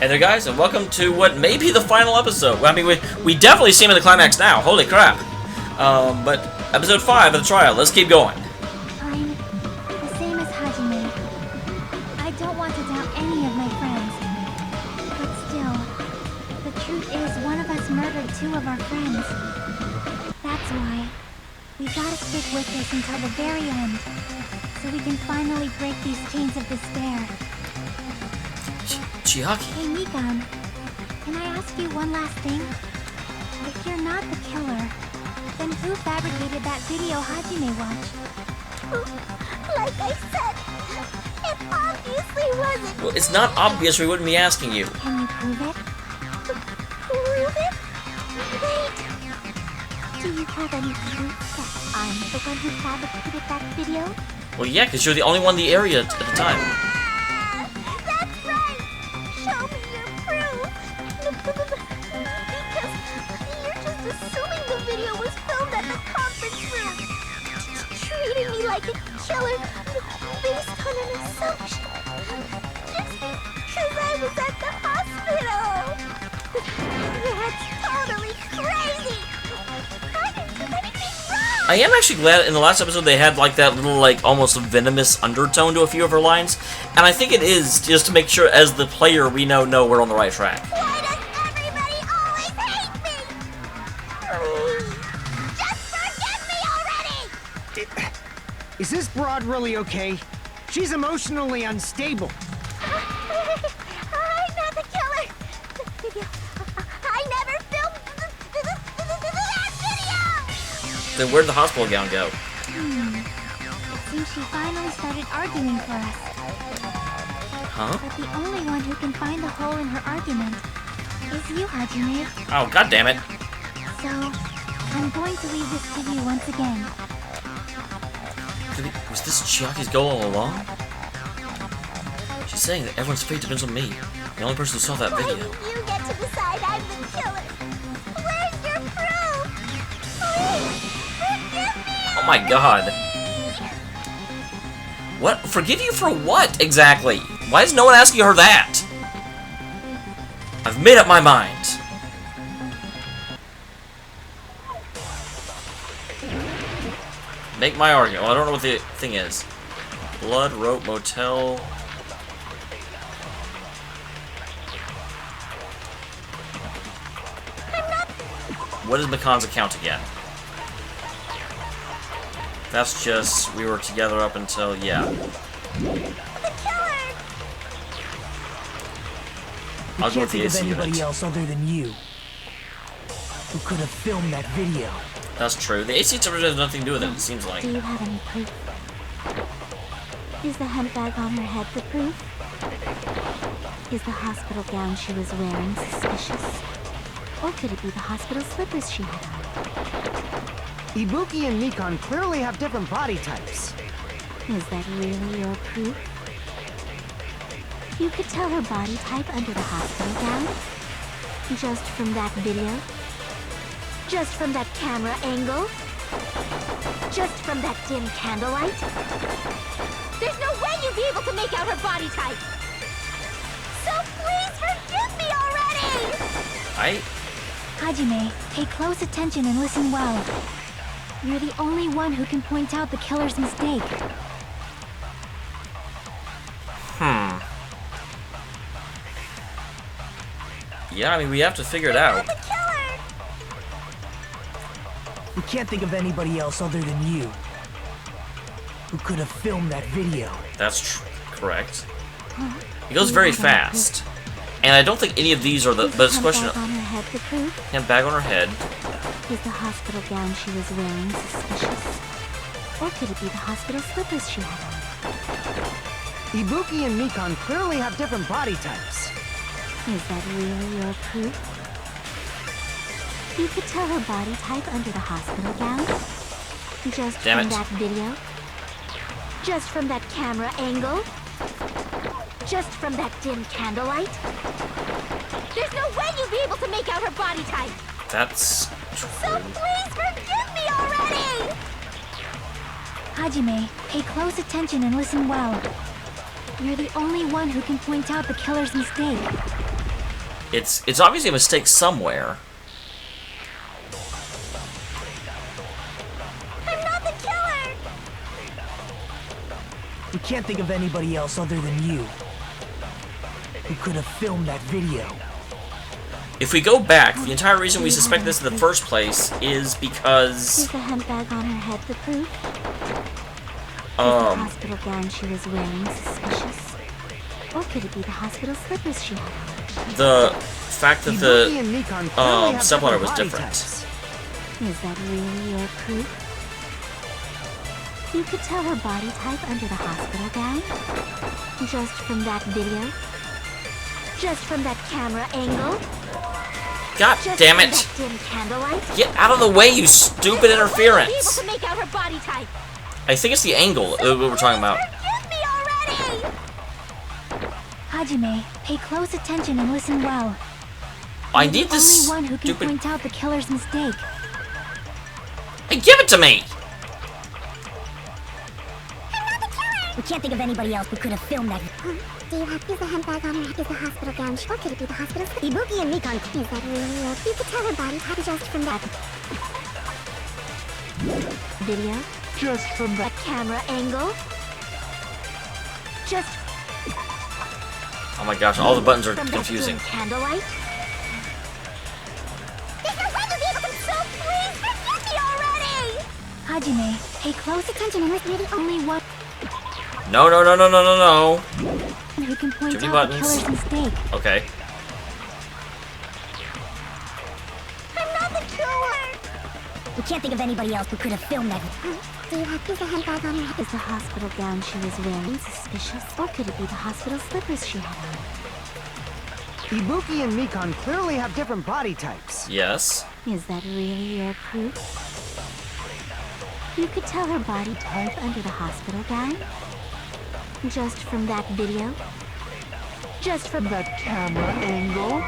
Hey there guys, and welcome to what may be the final episode. Well, I mean, we definitely see him in the climax now, holy crap. But episode 5 of the trial, let's keep going. I'm the same as Hajime. I don't want to doubt any of my friends. But still, the truth is one of us murdered 2 of our friends. That's why we gotta stick with this until the very end, so we can finally break these chains of despair. Chiaki. Hey Mikan, can I ask you one last thing? If you're not the killer, then who fabricated that video Hajime watched? Like I said, it obviously wasn't. Well, it's not obvious, we wouldn't be asking you. Can you prove it? Prove it? Wait! Do you have any proof that I'm the one who fabricated that video? Well, yeah, because you're the only one in the area at the time. Like a killer based on an assumption. Just because I was at the hospital. That's totally crazy. I didn't do anything wrong. I am actually glad in the last episode they had like that little like almost venomous undertone to a few of her lines. And I think it is just to make sure as the player we know we're on the right track. Why does everybody always hate me? Just forgive me already. Is this broad really okay? She's emotionally unstable. I'm not the killer. I never filmed that video. Then where'd the hospital gown go? It seems she finally started arguing for us. Huh? But the only one who can find the hole in her argument is you, Hajime. Oh, god damn it. So, I'm going to leave this to you once again. Was this Chiaki's goal all along? She's saying that everyone's fate depends on me, the only person who saw that video. Why do you get to decide I'm the killer? Where's your proof? Please, forgive me! Oh my god. What? Forgive you for what, exactly? Why is no one asking her that? I've made up my mind. Make my argument. Well, I don't know what the thing is. Blood, rope, motel. What is Mikan's account again? That's just, we were together up until, yeah. I'll go with the AC unit. Anybody else other than you who could have filmed that video. That's true. The AC temperature has nothing to do with it, it seems like. Do you have any proof? Is the handbag on her head the proof? Is the hospital gown she was wearing suspicious? Or could it be the hospital slippers she had on? Ibuki and Mikan clearly have different body types. Is that really your proof? You could tell her body type under the hospital gown? Just from that video? Just from that camera angle? Just from that dim candlelight? There's no way you'd be able to make out her body type! So please forgive me already! Hajime, pay close attention and listen well. You're the only one who can point out the killer's mistake. Yeah, I mean, we have to figure it out. We can't think of anybody else other than you who could have filmed that video. That's correct. It goes very fast. And I don't think any of these are the... But it's a question of... Handbag on her head. Is the hospital gown she was wearing suspicious? Or could it be the hospital slippers she had on? Ibuki and Mikan clearly have different body types. Is that really your proof? You could tell her body type under the hospital gown? Just from that video? Just from that camera angle? Just from that dim candlelight? There's no way you'd be able to make out her body type! That's... So please forgive me already! Hajime, pay close attention and listen well. You're the only one who can point out the killer's mistake. It's obviously a mistake somewhere. I'm not the killer! We can't think of anybody else other than you who could have filmed that video. If we go back, the entire reason we suspect this in the first place is because Is the handbag on her head the proof? Is the hospital gown she was wearing suspicious? Or could it be the hospital slippers she had on? the fact that Ibuki and the Mikan clearly have stepladder different was body different. types. Is that really your proof? You could tell her body type under the hospital gown? Just from that video? Just from that camera angle? God Just damn from it! that dim candlelight? Get out of the way, you stupid Be able interference! to make out her body type. I think it's the angle that we're talking about. Forgive me already! Hajime, pay close attention and listen well. I You're need the this only one who can stupid. point out the killer's mistake. Hey, give it to me! We can't think of anybody else who could have filmed that. Do you have the handbag on her head? Is the hospital gown? Or could it be the hospital? Ibuki and Mikan. Is that really real? You could tell her body type just from that video. Just from That camera angle. Just Oh my gosh, all the buttons are from confusing. that dim candlelight. There's no way you'll be able to. So please forgive me already. Hajime, pay close attention and listen. You're the only one No, no, no, no, no, no, no. who can point Too many out the buttons. killer's mistake. Okay. I'm not the killer. We can't think of anybody else who could have filmed that. Do you have the handbag on her head? Is the hospital gown she was wearing suspicious? Or could it be the hospital slippers she had on? Ibuki and Mikan clearly have different body types. Yes. Is that really your proof? You could tell her body type under the hospital gown? Just from that video? Just from that camera angle?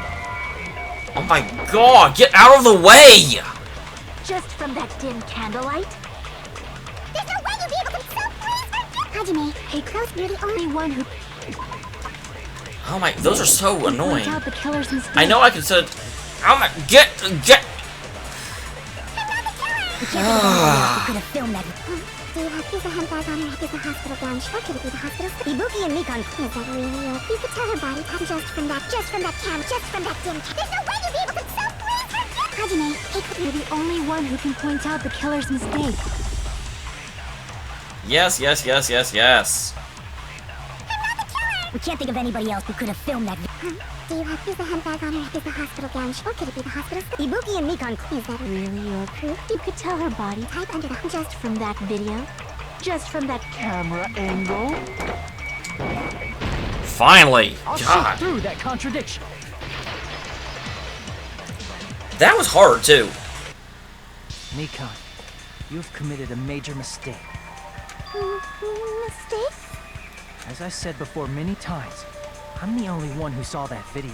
Oh my god, get out of the way! Just from that dim candlelight? There's no way you'll be able to. So please forgive. Hajime, pay close. You're the only one who Oh my, those are so can annoying. point out the killer's mistake. I know I can say, oh my, get. We can't think of anybody else who could have filmed that. Do you have the handbag on her head? Is the hospital gown? Or could it be the hospital? Ibuki and Mikan. Is that really real? You could tell her body type just from that camera, just from that dim. There's no way you'll be able to. So please forgive. Hajime, you're the only one who can point out the killer's mistake. Yes, yes, yes, yes, yes. We can't think of anybody else who could have filmed that. Do you have the handbag on her head? Is the hospital gown? Or could it be the hospital? Ibuki and Mikan. Is that really your proof? You could tell her body type under the just from that video, just from that camera angle. Finally! I'll see God, through that contradiction. that was hard too. Mikan, you've committed a major mistake. Mistake? As I said before many times, I'm the only one who saw that video.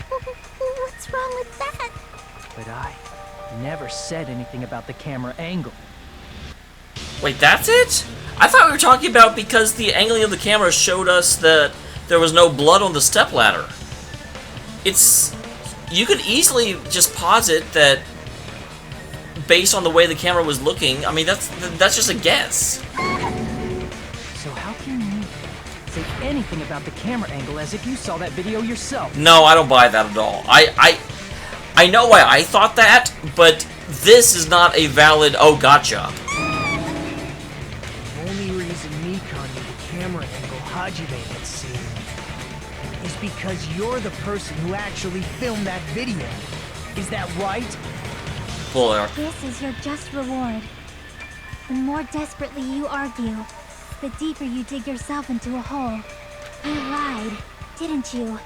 What's wrong with that? But I never said anything about the camera angle. Wait, that's it? I thought we were talking about because the angling of the camera showed us that there was no blood on the stepladder. It's... You could easily just posit that based on the way the camera was looking, I mean, that's just a guess. So how can you say anything about the camera angle as if you saw that video yourself? No, I don't buy that at all. I know why I thought that, but this is not a valid, oh, gotcha. The only reason Mikan knew the camera angle Hajime had seen is because you're the person who actually filmed that video. Is that right? Bull. This is your just reward. The more desperately you argue, the deeper you dig yourself into a hole. You lied, didn't you?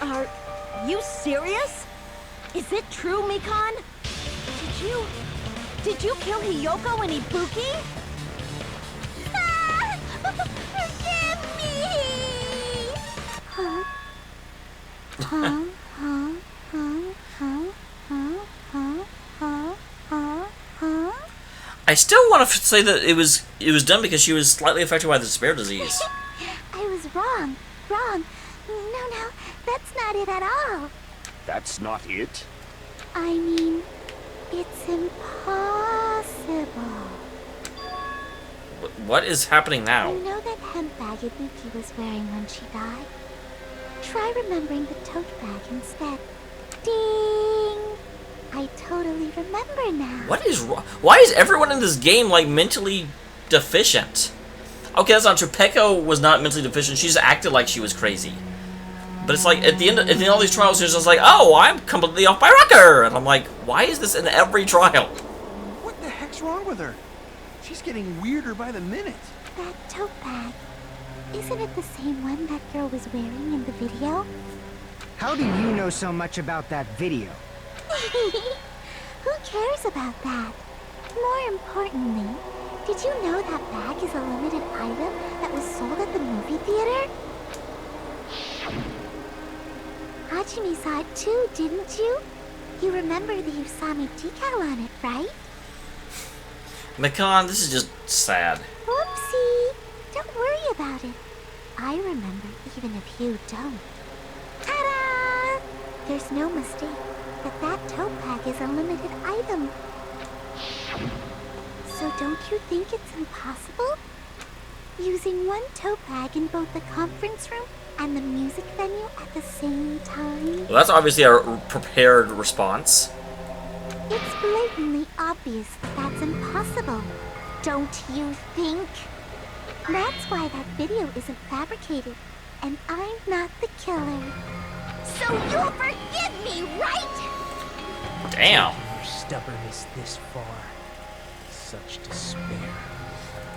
Are you serious? Is it true, Mikan? Did you kill Hiyoko and Ibuki? Ah! Forgive me! Huh? Huh? Huh? Huh? Huh? Huh? Huh? Huh? Huh? Huh? I still want to say that it was done because she was slightly affected by the despair disease. I was wrong. wrong. No, that's not it at all. That's not it? I mean, it's impossible. What is happening now? You know that hemp bag Ibuki was wearing when she died? Try remembering the tote bag instead. Ding! I totally remember now. What is wrong? Why is everyone in this game, like, mentally deficient? Okay, that's not true. Peko was not mentally deficient. She just acted like she was crazy. But it's like, at the end of all these trials, she's just like, oh, I'm completely off my rocker! And I'm like, why is this in every trial? What the heck's wrong with her? She's getting weirder by the minute. That tote bag. Isn't it the same one that girl was wearing in the video? How do you know so much about that video? Who cares about that? More importantly, did you know that bag is a limited item that was sold at the movie theater? Hajime saw it too, didn't you? You remember the Usami decal on it, right? Mikan, this is just sad. Whoopsie! Don't worry about it. I remember even if you don't. Ta-da! There's no mistake that tote bag is a limited item. So don't you think it's impossible? Using one tote bag in both the conference room and the music venue at the same time? Well, that's obviously our prepared response. It's blatantly obvious that's impossible, don't you think? That's why that video isn't fabricated, and I'm not the killer. So you'll forgive me, right? Damn. Your stubbornness this far. Such despair.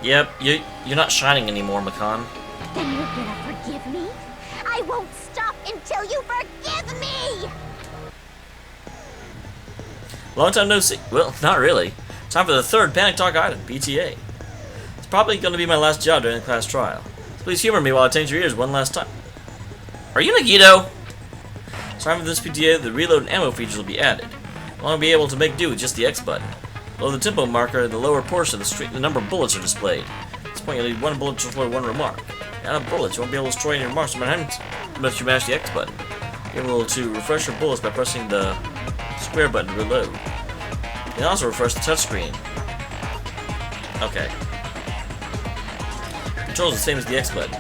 Yep, you're not shining anymore, Mikan. Then you're gonna forgive me? I won't stop until you forgive me! Long time no see. Well, not really. Time for the third Panic Talk item, BTA. It's probably going to be my last job during the class trial. So please humor me while I change your ears one last time. Are you Nagito? Time for this PTA, the reload and ammo features will be added. I'll only be able to make do with just the X button. Below the tempo marker, in the lower portion of the street, the number of bullets are displayed. At this point, you'll need one bullet to destroy one remark. Out of bullets, you won't be able to destroy any remarks unless you mash the X button. You're able to refresh your bullets by pressing the square button to reload. You can also refresh the touchscreen. Okay. Controls the same as the X button.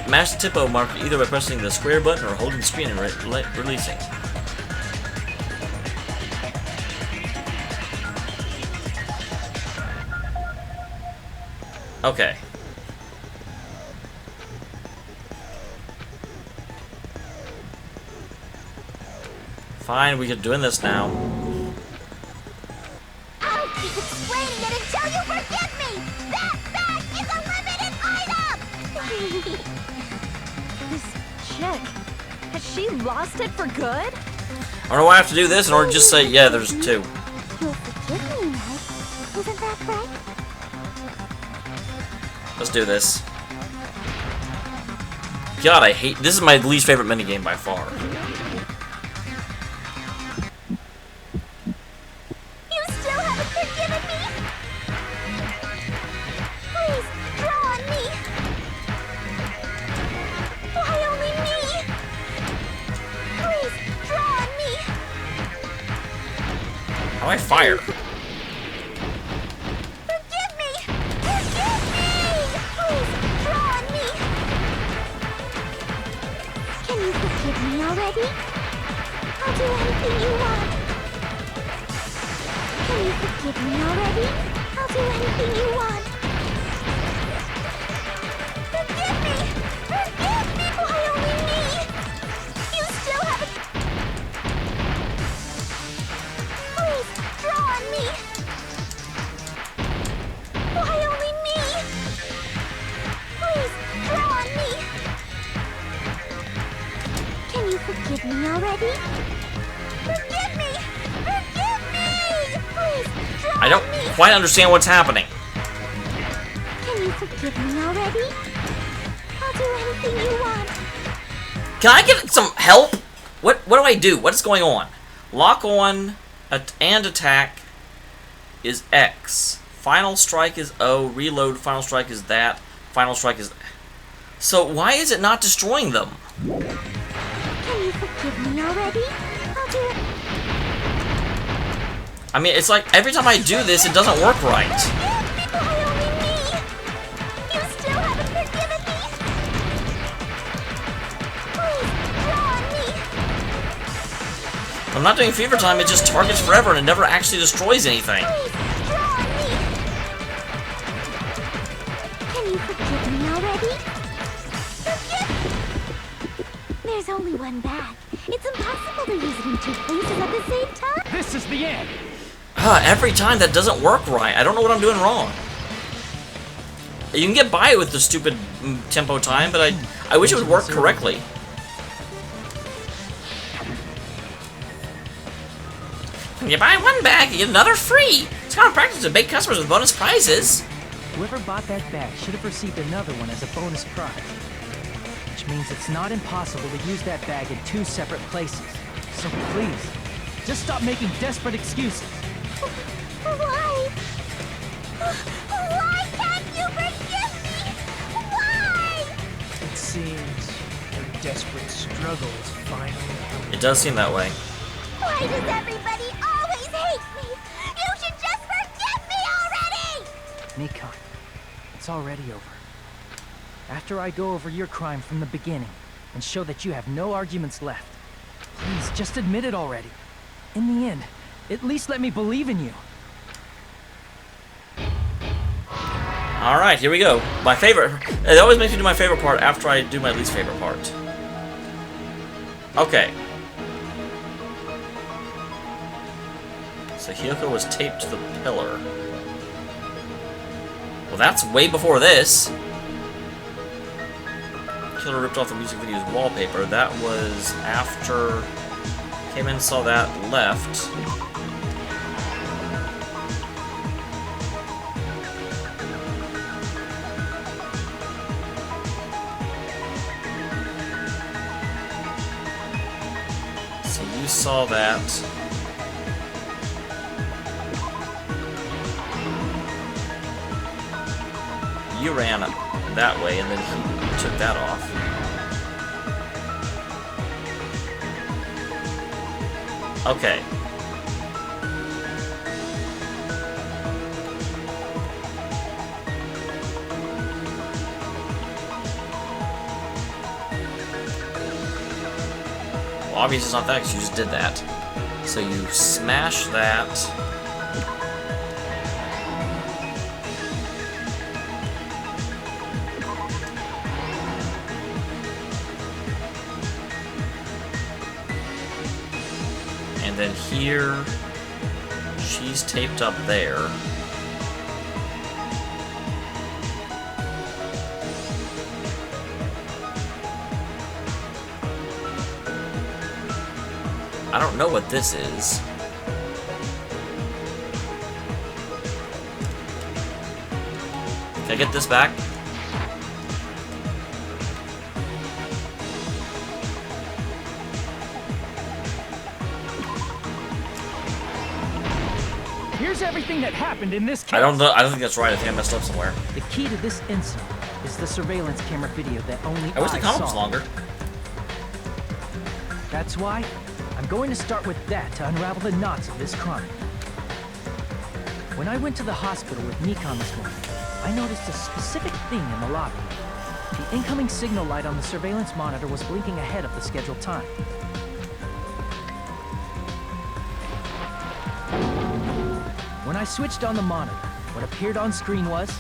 Mash the tempo marker either by pressing the square button or holding the screen and releasing. Okay. Fine, we are doing this now. I'll keep explaining it until you forgive me! That bag is a limited item! This chick, has she lost it for good? I don't know why I have to do this in order to just say, yeah, there's two. You'll forgive me, right? Isn't that right? Let's do this. God, I hate... This is my least favorite minigame by far. You still haven't forgiven me? Please, draw on me! Why only me? Please, draw on me! How do I fire? Forgive me! Forgive me! Please, draw on me! Can you forgive me already? I'll do anything you want. Can you forgive me already? I'll do anything you want. Forgive me! Forgive me! Why only me? You still haven't... Please, draw on me! Why only me? Please, draw on me! Can you forgive me already? Forgive me! Forgive me! Please, draw I don't on me! quite understand what's happening. Can you forgive me already? I'll do anything you want. Can I get some help? What do I do? What's going on? Lock on and attack is X. Final strike is O. Reload final strike is that. Final strike is... So why is it not destroying them? Can you forgive me already? I'll do it. I mean, it's like every time I do this, it doesn't work right. Why only me? You still haven't forgiven me? Please, draw on me. When I'm not doing fever time, it just targets forever and it never actually destroys anything. Please, draw on me. Can you forgive me already? Forgive? There's only one bag. It's impossible to use it in two places at the same time. This is the end. Every time that doesn't work right. I don't know what I'm doing wrong. You can get by with the stupid tempo time, but I wish it would work correctly. When you buy one bag, you get another free. It's common practice to bait customers with bonus prizes. Whoever bought that bag should have received another one as a bonus prize. Which means it's not impossible to use that bag in two separate places. So please, just stop making desperate excuses. Why? Why can't you forgive me? Why? It seems your desperate struggle is finally... It does seem that way. Why does everybody always hate me? You should just forgive me already! Mikan, it's already over. After I go over your crime from the beginning and show that you have no arguments left, please just admit it already. In the end, at least let me believe in you. Alright, here we go. My favorite. It always makes me do my favorite part after I do my least favorite part. Okay. So Hyoko was taped to the pillar. Well, that's way before this. Killer ripped off the music video's wallpaper. That was after... Came in, saw that, left. So you saw that. You ran that way, and then he took that off. Okay. Well, obviously it's not that because you just did that. So you smash that. And then here, she's taped up there. I don't know what this is. Can I get this back? Here's everything that happened in this case. I don't know. I don't think that's right. I think I messed up somewhere. The key to this incident is the surveillance camera video that only I wish the I comment was saw. longer. That's why I'm going to start with that to unravel the knots of this crime. When I went to the hospital with Mikan this morning, I noticed a specific thing in the lobby. The incoming signal light on the surveillance monitor was blinking ahead of the scheduled time. When I switched on the monitor, what appeared on screen was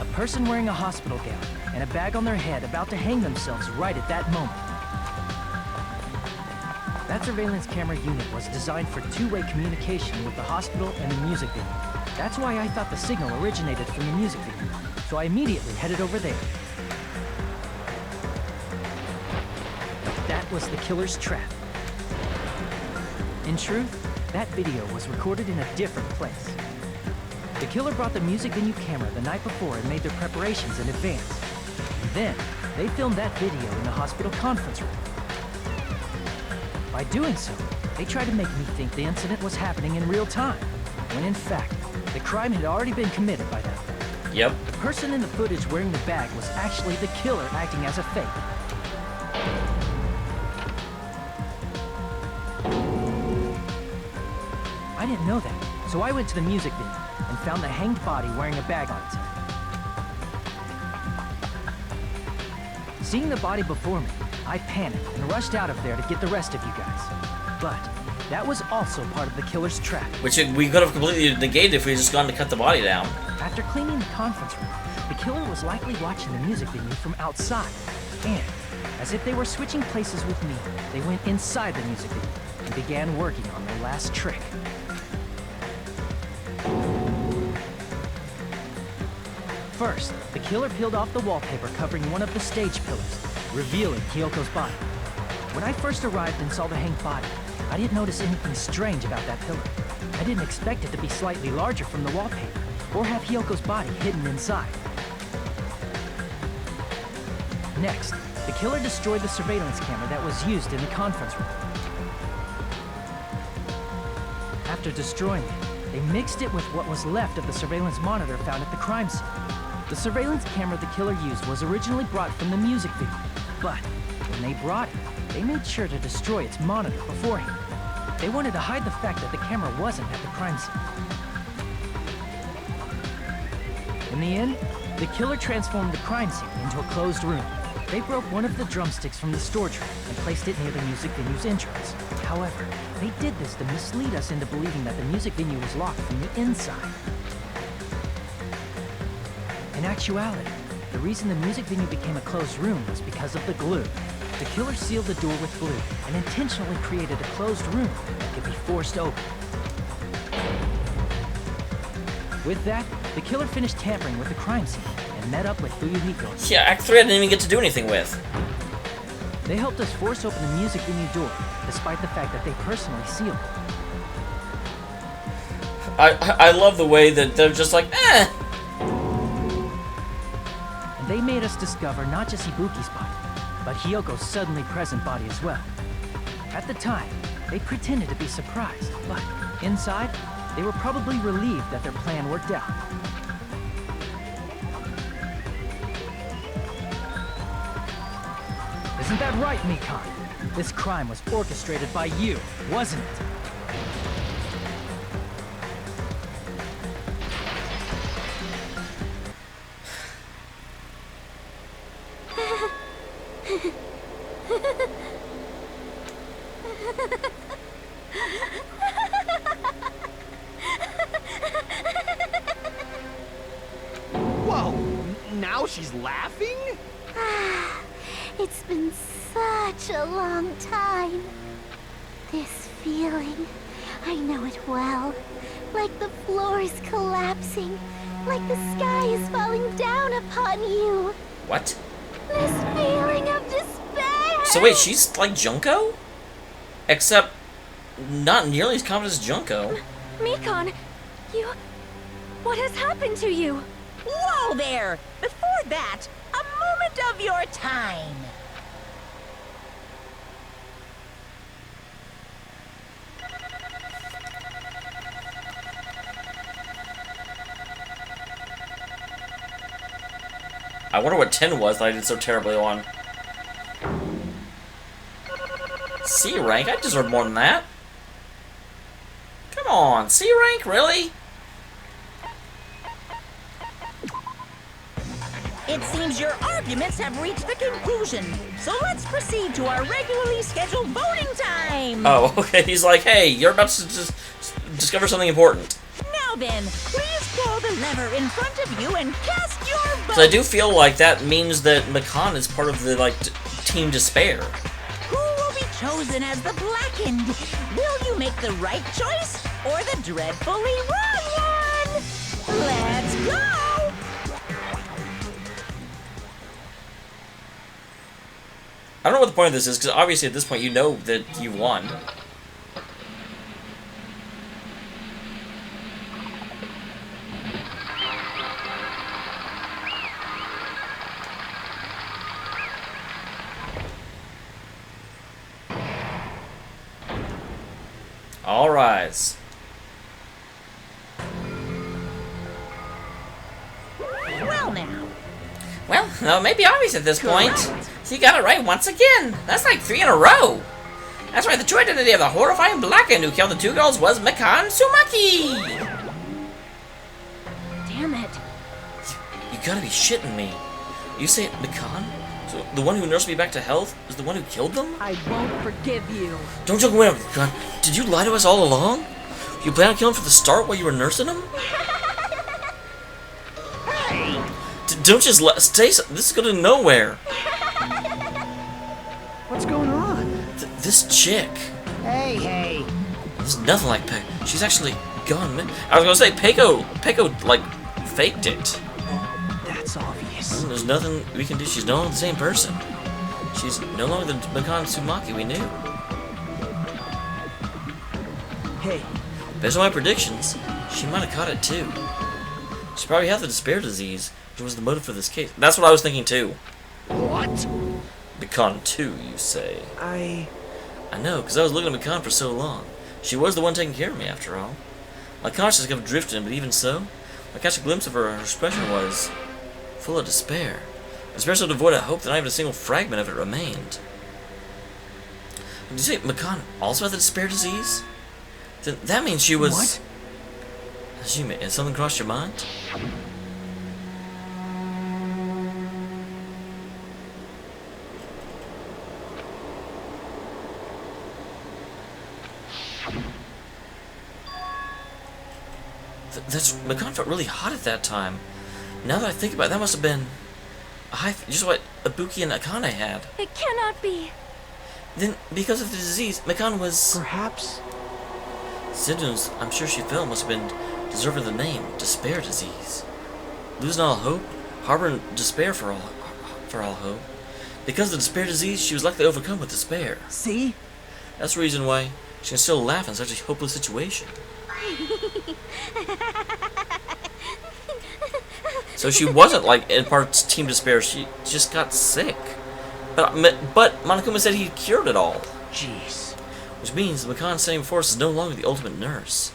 a person wearing a hospital gown and a bag on their head about to hang themselves right at that moment. That surveillance camera unit was designed for two-way communication with the hospital and the music video. That's why I thought the signal originated from the music video, so I immediately headed over there. But that was the killer's trap. In truth, that video was recorded in a different place. The killer brought the music venue camera the night before and made their preparations in advance. And then, they filmed that video in the hospital conference room. By doing so, they tried to make me think the incident was happening in real time, when in fact, the crime had already been committed by them. Yep. The person in the footage wearing the bag was actually the killer acting as a fake. I didn't know that, so I went to the music video and found the hanged body wearing a bag on its head. Seeing the body before me, I panicked and rushed out of there to get the rest of you guys. But that was also part of the killer's trap. Which we could have completely negated if we had just gone to cut the body down. After cleaning the conference room, the killer was likely watching the music venue from outside. And, as if they were switching places with me, they went inside the music venue and began working on their last trick. First, the killer peeled off the wallpaper covering one of the stage pillars, revealing Hyoko's body. When I first arrived and saw the hanged body, I didn't notice anything strange about that pillar. I didn't expect it to be slightly larger from the wallpaper, or have Hyoko's body hidden inside. Next, the killer destroyed the surveillance camera that was used in the conference room. After destroying it, they mixed it with what was left of the surveillance monitor found at the crime scene. The surveillance camera the killer used was originally brought from the music video, but when they brought it, they made sure to destroy its monitor beforehand. They wanted to hide the fact that the camera wasn't at the crime scene. In the end, the killer transformed the crime scene into a closed room. They broke one of the drumsticks from the storage room and placed it near the music venue's entrance. However, they did this to mislead us into believing that the music venue was locked from the inside. In actuality, the reason the music venue became a closed room was because of the glue. The killer sealed the door with glue and intentionally created a closed room that could be forced open. With that, the killer finished tampering with the crime scene and met up with Fuyuhiko. Yeah, Act 3 I didn't even get to do anything with. They helped us force open the music venue door, despite the fact that they personally sealed it. I love the way that they're just like, eh. And they made us discover not just Ibuki's body, but Hyoko's suddenly present body as well. At the time, they pretended to be surprised, but inside, they were probably relieved that their plan worked out. Isn't that right, Mikan? This crime was orchestrated by you, wasn't it? Whoa! Now she's laughing? It's been such a long time. This feeling, I know it well. Like the floor is collapsing. Like the sky is falling down upon you. What? This feeling of despair. So wait, she's like Junko? Except not nearly as confident as Junko. Mikan, what has happened to you? Whoa there! Before that, a moment of your time. I wonder what 10 was that I did so terribly on. C rank? I deserve more than that. Come on, C rank? Really? It seems your arguments have reached a conclusion, so let's proceed to our regularly scheduled voting time. Oh, okay. He's like, hey, you're about to just discover something important. Now then, please pull the lever in front of you and cast your vote. So I do feel like that means that Mikan is part of the, like, Team Despair. Who will be chosen as the blackened? Will you make the right choice or the dreadfully wrong one? Let's go! I don't know what the point of this is, because obviously at this point you know that you won. All rise. Well, no, it may be obvious at this point. So you got it right once again. That's like 3 in a row. That's right, the true identity of the horrifying blackened who killed the 2 girls was Mikan Sumaki. Damn it. You gotta be shitting me. You say Mikan? So the one who nursed me back to health is the one who killed them? I won't forgive you. Don't joke around, Mikan. Did you lie to us all along? You planned on killing him from the start while you were nursing him? Don't just stay. This is going nowhere. What's going on? This chick. Hey. This is nothing like Peko. She's actually gone. I was gonna say Peko like faked it. That's obvious. There's nothing we can do. She's no longer the same person. She's no longer the Mikan Sumaki we knew. Hey, Based on my predictions, she might have caught it too. She probably had the despair disease, which was the motive for this case. That's what I was thinking too. What? Mikan 2, you say? I know, because I was looking at Mikan for so long. She was the one taking care of me, after all. My conscience kept drifting, but even so, I catch a glimpse of her expression was full of despair. Despair so devoid of hope that not even a single fragment of it remained. Did you say Mikan also had the despair disease? Then that means she was... What? Has something crossed your mind? That's... Mikan felt really hot at that time. Now that I think about it, that must have been... just what Ibuki and Akane had. It cannot be. Then, because of the disease, Mikan was... perhaps. Symptoms I'm sure she felt must have been deserving of the name, despair disease. Losing all hope, harboring despair for all hope. Because of the despair disease, she was likely overcome with despair. See? That's the reason why she can still laugh in such a hopeless situation. So she wasn't like in part Team Despair, she just got sick. But Monokuma said he cured it all. Jeez. Which means Mikan standing before us is no longer the ultimate nurse.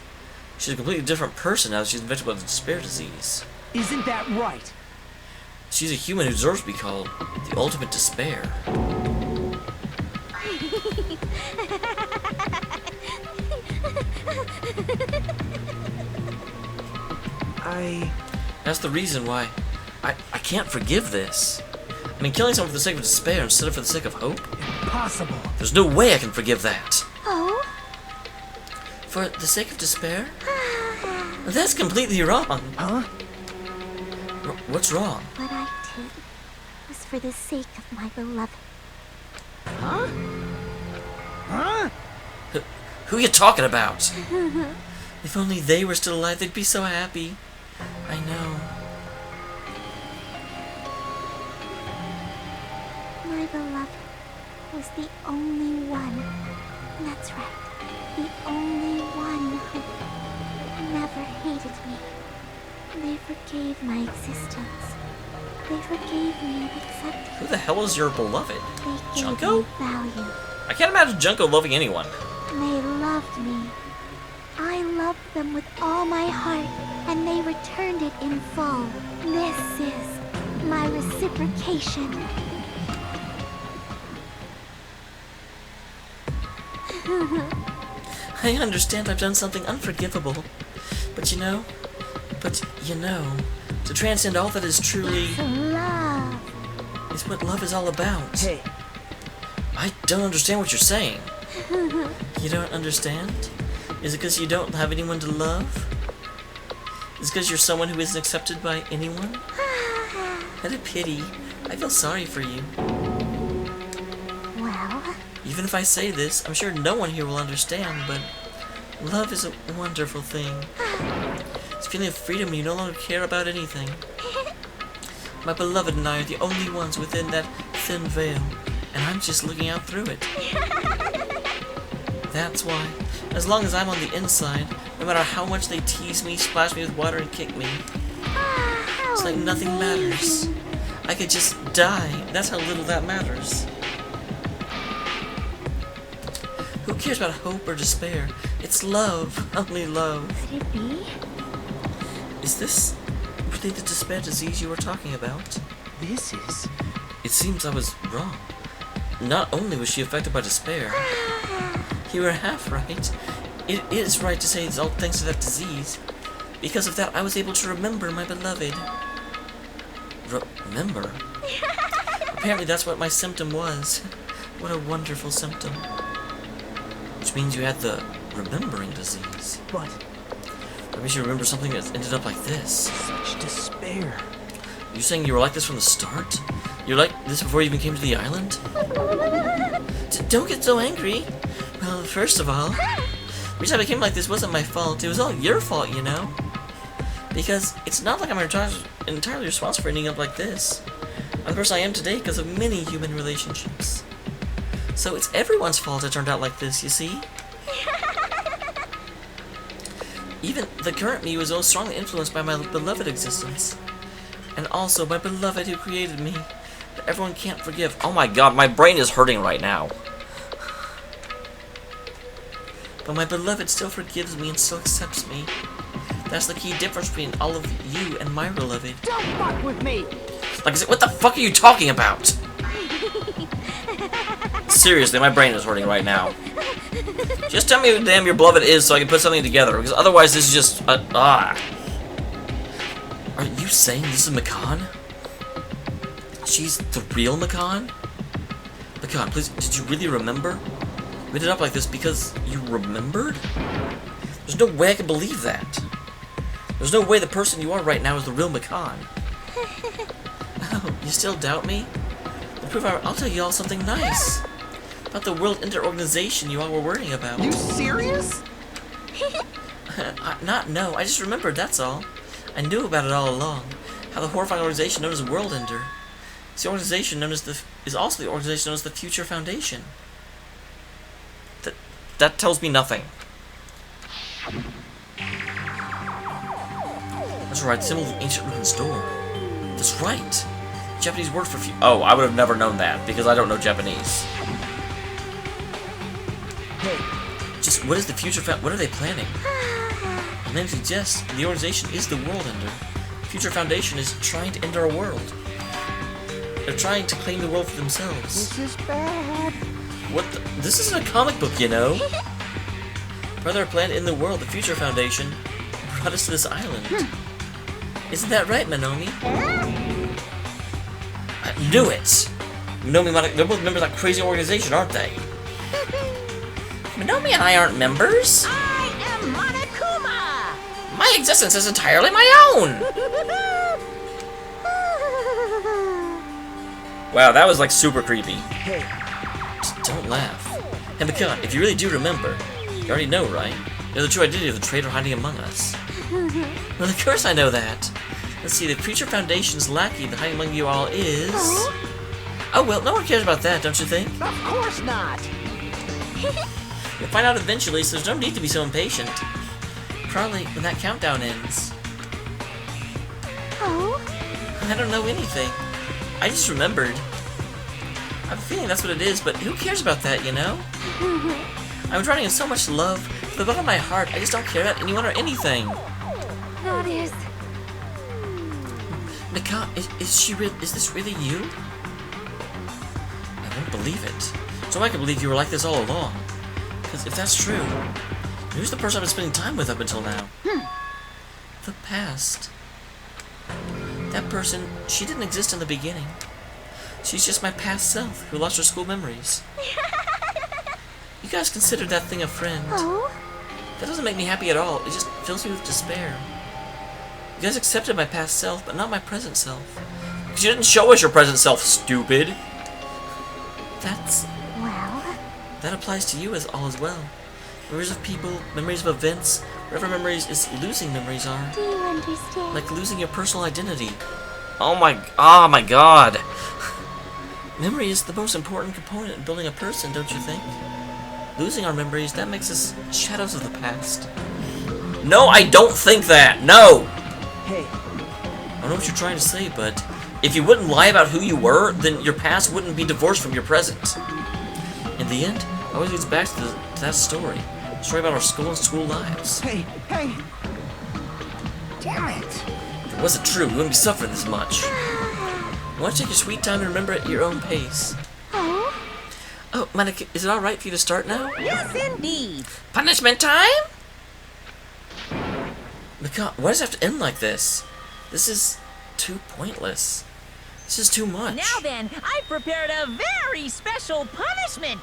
She's a completely different person now that she's infected by the despair disease. Isn't that right? She's a human who deserves to be called the ultimate despair. That's the reason why I can't forgive this. I mean, killing someone for the sake of despair instead of for the sake of hope? Impossible. There's no way I can forgive that. Oh? For the sake of despair? That's completely wrong. Huh? What's wrong? What I did was for the sake of my beloved. Huh? Huh? Who are you talking about? If only they were still alive, they'd be so happy. I know. My beloved was the only one. That's right. The only one who never hated me. They forgave my existence. They forgave me and accepted Who the hell is your beloved? They gave Junko? me value. I can't imagine Junko loving anyone. They loved me. I loved them with all my heart, and they returned it in full. This is my reciprocation. I understand I've done something unforgivable. But you know, to transcend all that is truly Love. is what love is all about. Hey, I don't understand what you're saying. You don't understand? Is it because you don't have anyone to love? Is it because you're someone who isn't accepted by anyone? What a pity. I feel sorry for you. Well, Even if I say this, I'm sure no one here will understand, but love is a wonderful thing. It's a feeling of freedom when you no longer care about anything. My beloved and I are the only ones within that thin veil, and I'm just looking out through it. That's why, as long as I'm on the inside, no matter how much they tease me, splash me with water, and kick me, it's like nothing matters. I could just die. That's how little that matters. Who cares about hope or despair? It's love, only love. could it be? Is this really the despair disease you were talking about? this is... It seems I was wrong. Not only was she affected by despair, you were half right. It is right to say it's all thanks to that disease. Because of that, I was able to remember my beloved. Remember? Apparently that's what my symptom was. What a wonderful symptom. Which means you had the remembering disease. But... That means you remember something that ended up like this. such despair. You're saying you were like this from the start? You're like this before you even came to the island? Don't get so angry. Well, first of all, the reason I became like this wasn't my fault. It was all your fault, you know? Because it's not like I'm entirely responsible for ending up like this. I'm the person I am today because of many human relationships. So it's everyone's fault I turned out like this, you see? Even the current me was most strongly influenced by my beloved existence. And also my beloved who created me. That everyone can't forgive. Oh my god, my brain is hurting right now. But my beloved still forgives me and still accepts me. That's the key difference between all of you and my beloved. Don't fuck with me! Like I said, what the fuck are you talking about? Seriously, my brain is hurting right now. Just tell me who damn your beloved is so I can put something together, because otherwise this is just Are you saying this is Mikan? She's the real Mikan? Mikan, please, did you really remember? We ended up like this because you remembered? There's no way I can believe that. There's no way the person you are right now is the real Mikan. Oh, you still doubt me? To prove I'll tell you all something nice. About the World Inter-Organization you all were worrying about. You serious? No, I just remembered, that's all. I knew about it all along. How the horrifying organization known as World Ender. It's the organization known as is also the organization known as the Future Foundation. That tells me nothing. That's right, the symbol of the ancient ruins door. That's right. Japanese word for oh, I would have never known that because I don't know Japanese. Hey, just what is the future? What are they planning? The name suggests the organization is the World Ender. The Future Foundation is trying to end our world. They're trying to claim the world for themselves. This is bad. What? This isn't a comic book, you know. Brother planned in the world. The Future Foundation brought us to this island. Isn't that right, Minomi? I knew it. Minomi, they're both members of that crazy organization, aren't they? Minomi and I aren't members. I am Monokuma! My existence is entirely my own. Wow, that was like super creepy. hey, Don't laugh. Hey, Mikan, if you really do remember, you already know, right? You're the true identity of the traitor hiding among us. Well, of course I know that. Let's see, the Future Foundation's lackey that hiding among you all is... Oh, well, no one cares about that, don't you think? Of course not! You'll find out eventually, so there's no need to be so impatient. Probably when that countdown ends. Oh? I don't know anything. I just remembered. I have a feeling that's what it is, but who cares about that, you know? I'm drowning in so much love. From the bottom of my heart, I just don't care about anyone or anything. That is... Mikan, is this really you? I won't believe it. So I can believe you were like this all along. Because if that's true, who's the person I've been spending time with up until now? The past. That person, she didn't exist in the beginning. She's just my past self who lost her school memories. You guys considered that thing a friend. Oh? That doesn't make me happy at all. It just fills me with despair. You guys accepted my past self, but not my present self. Because you didn't show us your present self, stupid. Well... That applies to you as well. Memories of people, memories of events, whatever memories is losing memories are. Do you understand? Like losing your personal identity. Oh my god. Memory is the most important component in building a person, don't you think? Losing our memories, that makes us shadows of the past. No, I don't think that. No! hey, I don't know what you're trying to say, but if you wouldn't lie about who you were, then your past wouldn't be divorced from your present. In the end, it always leads back to that story. A story about our school and school lives. hey, hey! Damn it! If it wasn't true, we wouldn't be suffering this much. Why don't you take your sweet time and remember at your own pace? Oh? Oh, Monica, is it alright for you to start now? Yes, indeed. Punishment time? Mikan, why does it have to end like this? This is too pointless. This is too much. Now then, I prepared a very special punishment.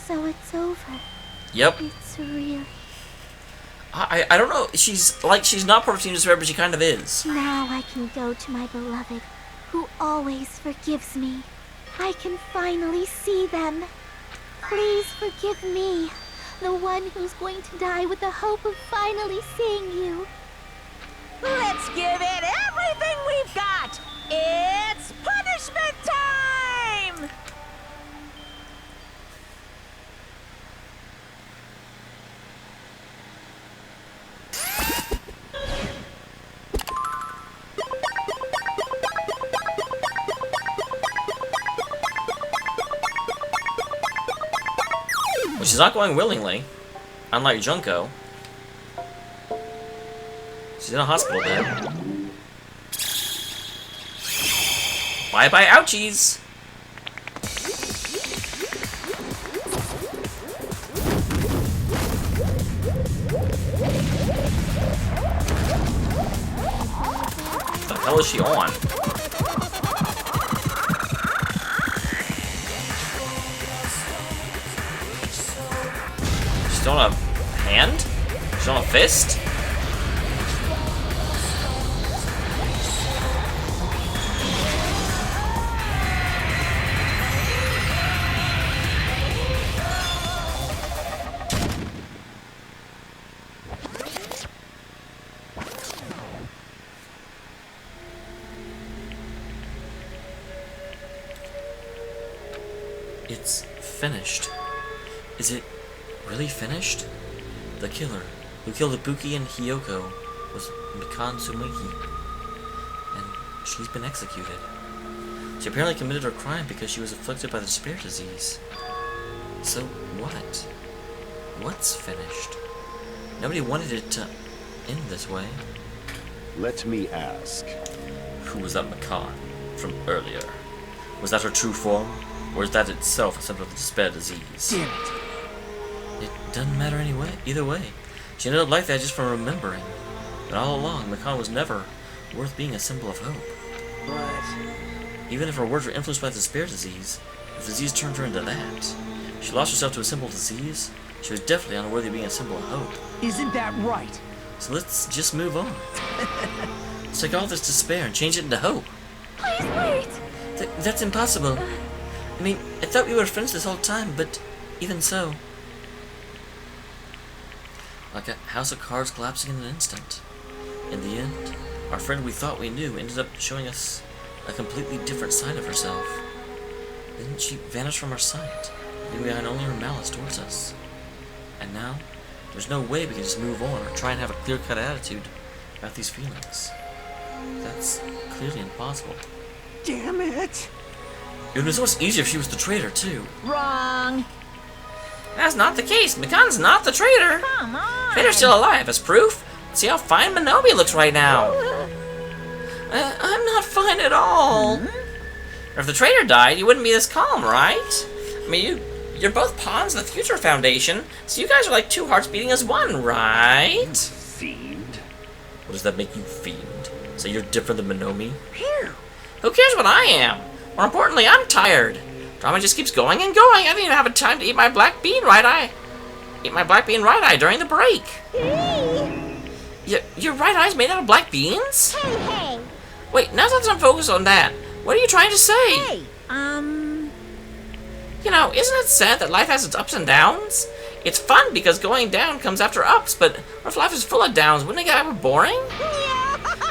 So it's over. Yep. It's real. I don't know. She's not perfect in despair, but she kind of is. Now I can go to my beloved, who always forgives me. I can finally see them. Please forgive me, the one who's going to die with the hope of finally seeing you. Let's give it everything we've got. It's punishment time! Well, she's not going willingly, unlike Junko. She's in a hospital bed. Bye-bye, ouchies! What the hell is she on? She's on a hand? She's on a fist? It's finished. Is it really finished? The killer who killed Ibuki and Hiyoko was Mikan Tsumiki, and she's been executed. She apparently committed her crime because she was afflicted by the despair disease. So what? What's finished? Nobody wanted it to end this way. Let me ask. Who was that Mikan from earlier? Was that her true form? Or is that itself a symptom of the despair disease? Damn it. It doesn't matter anyway. Either way, she ended up like that just from remembering. But all along, Mikan was never worth being a symbol of hope. But Even if her words were influenced by the despair disease, the disease turned her into that. If she lost herself to a simple disease, she was definitely unworthy of being a symbol of hope. isn't that right? So let's just move on. Let's take all this despair and change it into hope. Please wait! That's impossible. I mean, I thought we were friends this whole time, but even so. Like a house of cards collapsing in an instant. In the end, our friend we thought we knew ended up showing us a completely different side of herself. Then she vanished from our sight, leaving behind only her malice towards us. And now, there's no way we can just move on or try and have a clear-cut attitude about these feelings. That's clearly impossible. Damn it! It would be so much easier if she was the traitor, too. Wrong. That's not the case. Mikan's not the traitor. Come on. Traitor's still alive. As proof, see how fine Minobi looks right now. I'm not fine at all. Or if the traitor died, you wouldn't be this calm, right? I mean, you're both pawns of the Future Foundation, so you guys are like two hearts beating as one, right? Fiend? What does that make you, fiend? So you're different than Minomi? Phew. Who cares what I am? More importantly, I'm tired. Drama just keeps going and going. I didn't even have a time to eat my black bean right eye. Eat my black bean right eye during the break. Your right eye's made out of black beans? Hey! Wait, now let's focus on that. What are you trying to say? Hey, You know, isn't it sad that life has its ups and downs? It's fun because going down comes after ups, but what if life is full of downs? Wouldn't it get ever boring?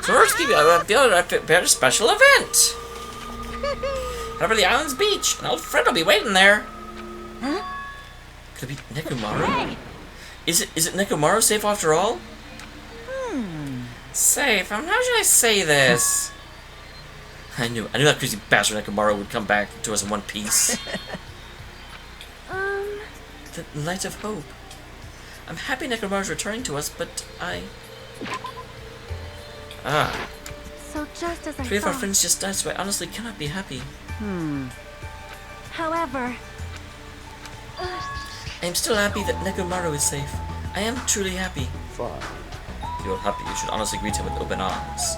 So we're just giving a very special event. Head over to the island's beach. An old friend will be waiting there. Huh? Could it be Nekomaru? Hey. Is it Nekomaru safe after all? Safe? How should I say this? I knew that crazy bastard Nekomaru would come back to us in one piece. The light of hope. I'm happy Nekomaru's returning to us, but I... So just as I 3 of our thought. friends just died, so I honestly cannot be happy. However, I am still happy that Nekomaru is safe. I am truly happy. Fine. If you are happy, you should honestly greet him with open arms.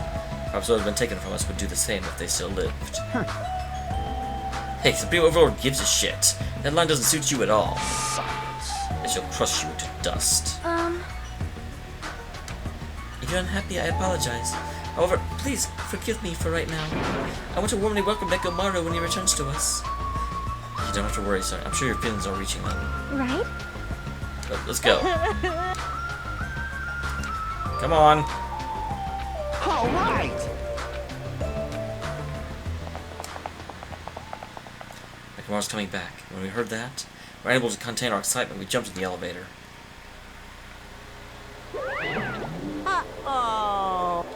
Perhaps what has been taken from us would do the same if they still lived. Hey, Supreme Overlord gives a shit. That line doesn't suit you at all. I shall crush you into dust. If you're unhappy, I apologize. However, please forgive me for right now. I want to warmly welcome Nekomaru when he returns to us. You don't have to worry, sir. I'm sure your feelings are reaching them. right? But let's go. Come on. All right. Nekomaru's coming back. When we heard that, we were unable to contain our excitement. We jumped in the elevator. Oh.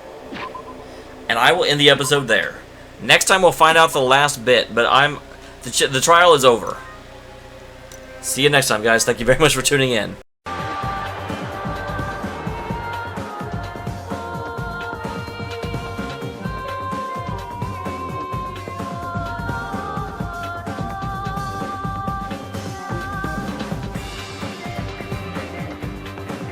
And I will end the episode there. Next time we'll find out the last bit, but the trial is over. See you next time, guys. Thank you very much for tuning in.